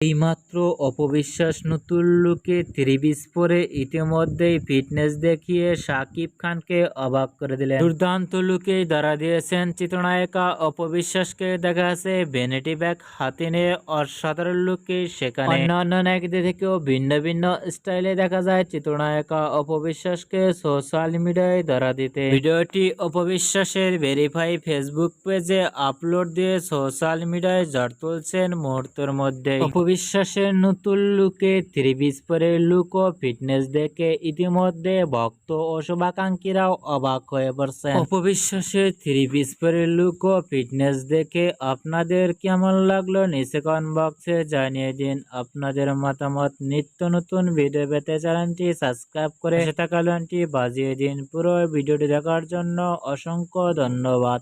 এইমাত্র অপবিশ্বাস নতুন লুকে ত্রিপিস পরে ইতিমধ্যেই ফিটনেস দেখিয়ে শাকিব খানকে অবাক করে দিলেন। দুর্দান্ত লুকেই ধরা দিয়েছেন চিত্রনায়িকা অপবিশ্বাসকে। দেখা যাচ্ছে ভ্যানিটি ব্যাগ হাতে নিয়ে অসাধারণ লুকে সেখানে অন্যান্য নায়কদের থেকেও ভিন্ন ভিন্ন স্টাইলে দেখা যায় চিত্রনায়িকা অপবিশ্বাসকে সোশ্যাল মিডিয়ায় ধরা দিতে। ভিডিওটি অপবিশ্বাসের ভেরিফাই ফেসবুক পেজে আপলোড দিয়ে সোশ্যাল মিডিয়ায় ঝড় তুলছেন মুহূর্তের মধ্যে। অপবিশ্বাসের নতুন লুকে ত্রিপিস পরে লুক ও ফিটনেস দেখে ইতিমধ্যে ভক্ত ও শুভাকাঙ্ক্ষীরাও অবাক হয়ে পড়ছেন। অপবিশ্বাসের ত্রিপিস পরে লুক ও ফিটনেস দেখে আপনাদের কেমন লাগলো নিচে কমেন্ট বক্সে জানিয়ে দিন আপনাদের মতামত। নিত্য নতুন ভিডিও পেতে চ্যানেলটি সাবস্ক্রাইব করে পাশে থাকা ঘন্টি বাজিয়ে দিন। পুরো ভিডিওটি দেখার জন্য অসংখ্য ধন্যবাদ।